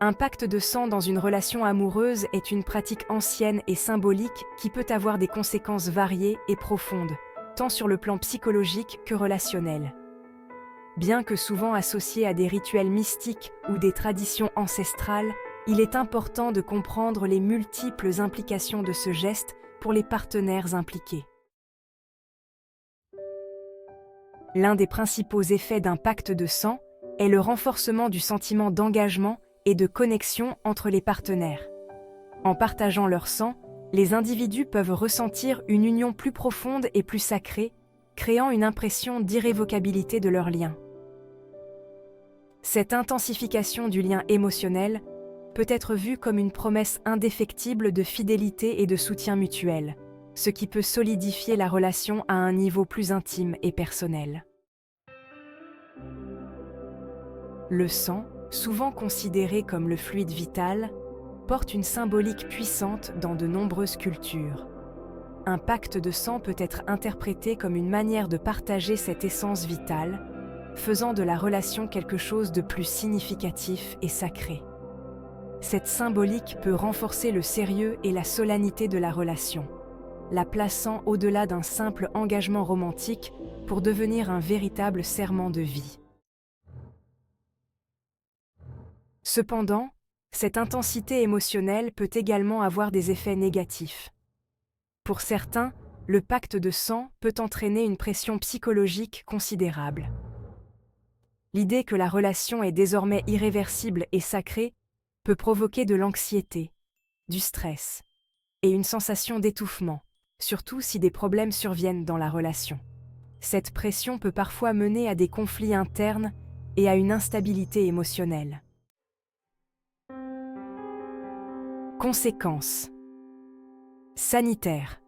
Un pacte de sang dans une relation amoureuse est une pratique ancienne et symbolique qui peut avoir des conséquences variées et profondes, tant sur le plan psychologique que relationnel. Bien que souvent associé à des rituels mystiques ou des traditions ancestrales, il est important de comprendre les multiples implications de ce geste pour les partenaires impliqués. L'un des principaux effets d'un pacte de sang est le renforcement du sentiment d'engagement et de connexion entre les partenaires. En partageant leur sang, les individus peuvent ressentir une union plus profonde et plus sacrée, créant une impression d'irrévocabilité de leur lien. Cette intensification du lien émotionnel peut être vue comme une promesse indéfectible de fidélité et de soutien mutuel, ce qui peut solidifier la relation à un niveau plus intime et personnel. Le sang, souvent considéré comme le fluide vital, porte une symbolique puissante dans de nombreuses cultures. Un pacte de sang peut être interprété comme une manière de partager cette essence vitale, faisant de la relation quelque chose de plus significatif et sacré. Cette symbolique peut renforcer le sérieux et la solennité de la relation, la plaçant au-delà d'un simple engagement romantique pour devenir un véritable serment de vie. Cependant, cette intensité émotionnelle peut également avoir des effets négatifs. Pour certains, le pacte de sang peut entraîner une pression psychologique considérable. L'idée que la relation est désormais irréversible et sacrée peut provoquer de l'anxiété, du stress et une sensation d'étouffement, surtout si des problèmes surviennent dans la relation. Cette pression peut parfois mener à des conflits internes et à une instabilité émotionnelle. Conséquences sanitaires.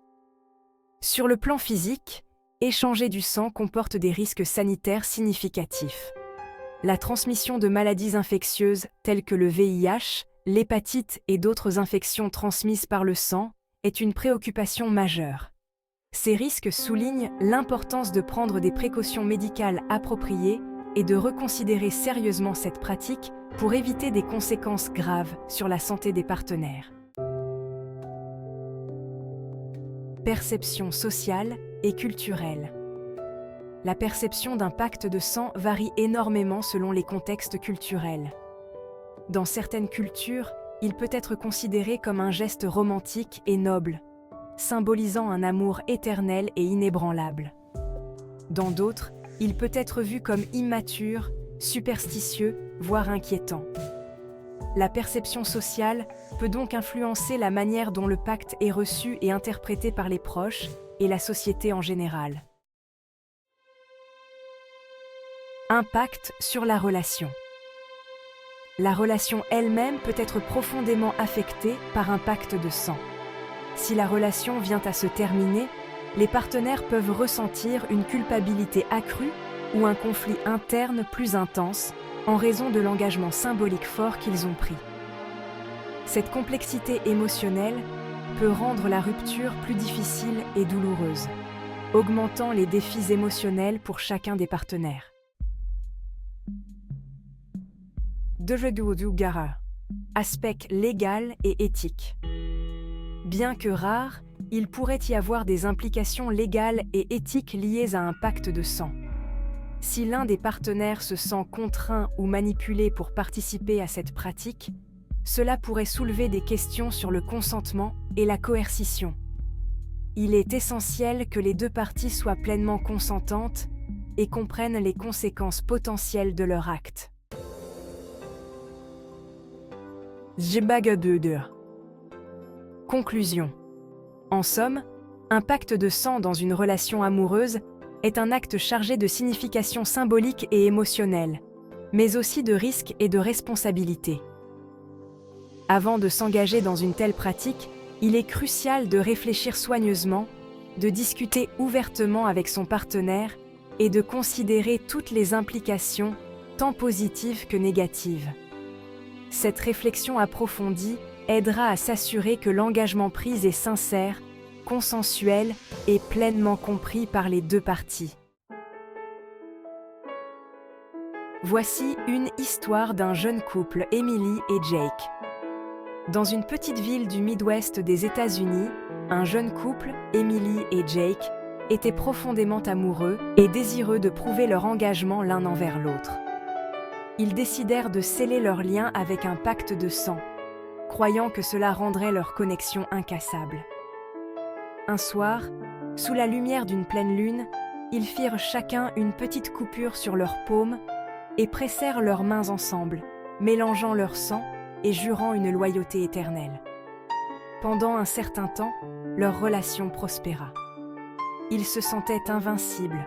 Sur le plan physique, échanger du sang comporte des risques sanitaires significatifs. La transmission de maladies infectieuses telles que le VIH, l'hépatite et d'autres infections transmises par le sang est une préoccupation majeure. Ces risques soulignent l'importance de prendre des précautions médicales appropriées et de reconsidérer sérieusement cette pratique pour éviter des conséquences graves sur la santé des partenaires. Perception sociale et culturelle. La perception d'un pacte de sang varie énormément selon les contextes culturels. Dans certaines cultures, il peut être considéré comme un geste romantique et noble, symbolisant un amour éternel et inébranlable. Dans d'autres, il peut être vu comme immature, superstitieux, voire inquiétant. La perception sociale peut donc influencer la manière dont le pacte est reçu et interprété par les proches et la société en général. Impact sur la relation. La relation elle-même peut être profondément affectée par un pacte de sang. Si la relation vient à se terminer, les partenaires peuvent ressentir une culpabilité accrue ou un conflit interne plus intense en raison de l'engagement symbolique fort qu'ils ont pris. Cette complexité émotionnelle peut rendre la rupture plus difficile et douloureuse, augmentant les défis émotionnels pour chacun des partenaires. Aspect légal et éthique. Bien que rare, il pourrait y avoir des implications légales et éthiques liées à un pacte de sang. Si l'un des partenaires se sent contraint ou manipulé pour participer à cette pratique, cela pourrait soulever des questions sur le consentement et la coercition. Il est essentiel que les deux parties soient pleinement consentantes et comprennent les conséquences potentielles de leur acte. Conclusion. En somme, un pacte de sang dans une relation amoureuse est un acte chargé de signification symbolique et émotionnelle, mais aussi de risques et de responsabilités. Avant de s'engager dans une telle pratique, il est crucial de réfléchir soigneusement, de discuter ouvertement avec son partenaire et de considérer toutes les implications, tant positives que négatives. Cette réflexion approfondie aidera à s'assurer que l'engagement pris est sincère, consensuel et pleinement compris par les deux parties. Voici une histoire d'un jeune couple, Emily et Jake. Dans une petite ville du Midwest des États-Unis, un jeune couple, Emily et Jake, étaient profondément amoureux et désireux de prouver leur engagement l'un envers l'autre. Ils décidèrent de sceller leur lien avec un pacte de sang, croyant que cela rendrait leur connexion incassable. Un soir, sous la lumière d'une pleine lune, ils firent chacun une petite coupure sur leurs paumes et pressèrent leurs mains ensemble, mélangeant leur sang et jurant une loyauté éternelle. Pendant un certain temps, leur relation prospéra. Ils se sentaient invincibles,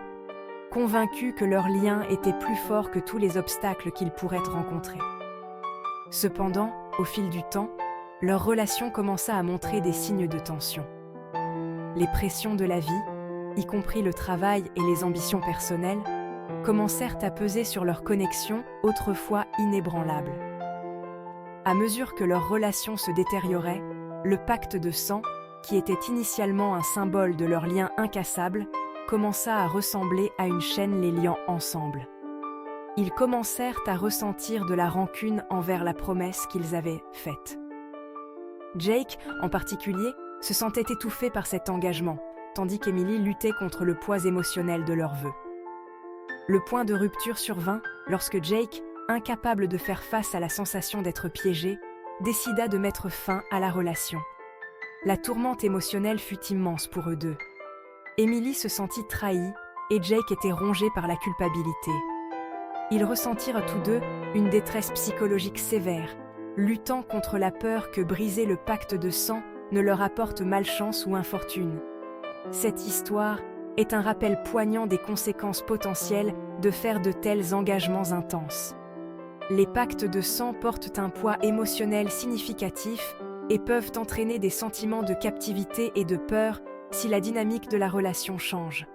convaincus que leur lien était plus fort que tous les obstacles qu'ils pourraient rencontrer. Cependant, au fil du temps, leur relation commença à montrer des signes de tension. Les pressions de la vie, y compris le travail et les ambitions personnelles, commencèrent à peser sur leur connexion autrefois inébranlable. À mesure que leur relation se détériorait, le pacte de sang, qui était initialement un symbole de leur lien incassable, commença à ressembler à une chaîne les liant ensemble. Ils commencèrent à ressentir de la rancune envers la promesse qu'ils avaient faite. Jake, en particulier, se sentait étouffé par cet engagement, tandis qu'Emily luttait contre le poids émotionnel de leurs vœux. Le point de rupture survint lorsque Jake, incapable de faire face à la sensation d'être piégé, décida de mettre fin à la relation. La tourmente émotionnelle fut immense pour eux deux. Emily se sentit trahie et Jake était rongé par la culpabilité. Ils ressentirent tous deux une détresse psychologique sévère, luttant contre la peur que briser le pacte de sang ne leur apporte malchance ou infortune. Cette histoire est un rappel poignant des conséquences potentielles de faire de tels engagements intenses. Les pactes de sang portent un poids émotionnel significatif et peuvent entraîner des sentiments de captivité et de peur si la dynamique de la relation change.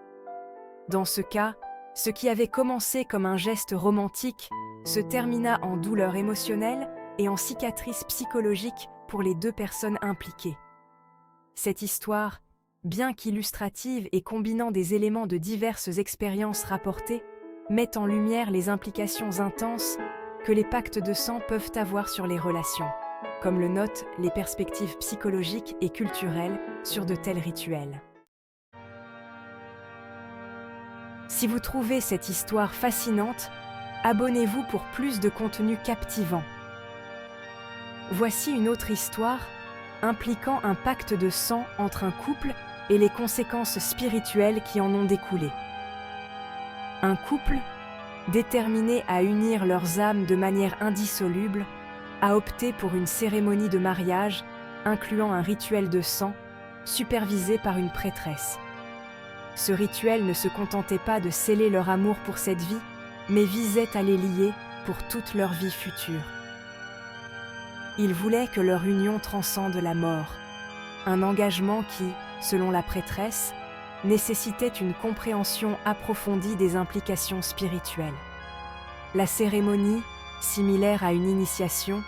Dans ce cas, ce qui avait commencé comme un geste romantique se termina en douleur émotionnelle et en cicatrice psychologique pour les deux personnes impliquées. Cette histoire, bien qu'illustrative et combinant des éléments de diverses expériences rapportées, met en lumière les implications intenses que les pactes de sang peuvent avoir sur les relations, comme le notent les perspectives psychologiques et culturelles sur de tels rituels. Si vous trouvez cette histoire fascinante, abonnez-vous pour plus de contenu captivant. Voici une autre histoire impliquant un pacte de sang entre un couple et les conséquences spirituelles qui en ont découlé. Un couple, déterminé à unir leurs âmes de manière indissoluble, a opté pour une cérémonie de mariage incluant un rituel de sang, supervisé par une prêtresse. Ce rituel ne se contentait pas de sceller leur amour pour cette vie, mais visait à les lier pour toute leur vie future. Ils voulaient que leur union transcende la mort, un engagement qui, selon la prêtresse, nécessitait une compréhension approfondie des implications spirituelles. La cérémonie, similaire à une initiation,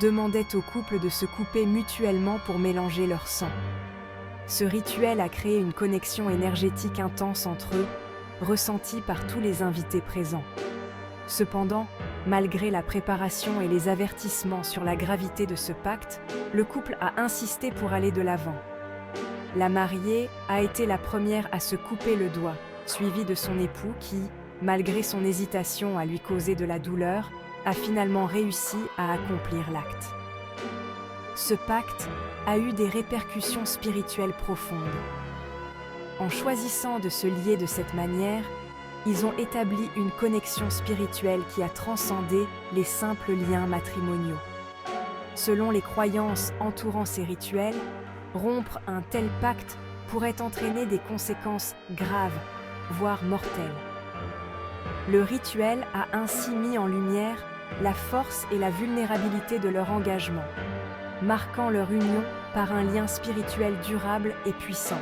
demandait au couple de se couper mutuellement pour mélanger leur sang. Ce rituel a créé une connexion énergétique intense entre eux, ressentie par tous les invités présents. Cependant, malgré la préparation et les avertissements sur la gravité de ce pacte, le couple a insisté pour aller de l'avant. La mariée a été la première à se couper le doigt, suivie de son époux qui, malgré son hésitation à lui causer de la douleur, a finalement réussi à accomplir l'acte. Ce pacte a eu des répercussions spirituelles profondes. En choisissant de se lier de cette manière, ils ont établi une connexion spirituelle qui a transcendé les simples liens matrimoniaux. Selon les croyances entourant ces rituels, rompre un tel pacte pourrait entraîner des conséquences graves, voire mortelles. Le rituel a ainsi mis en lumière la force et la vulnérabilité de leur engagement, marquant leur union par un lien spirituel durable et puissant.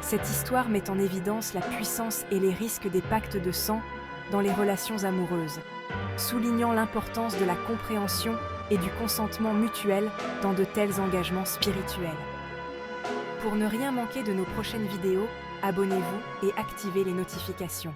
Cette histoire met en évidence la puissance et les risques des pactes de sang dans les relations amoureuses, soulignant l'importance de la compréhension et du consentement mutuel dans de tels engagements spirituels. Pour ne rien manquer de nos prochaines vidéos, abonnez-vous et activez les notifications.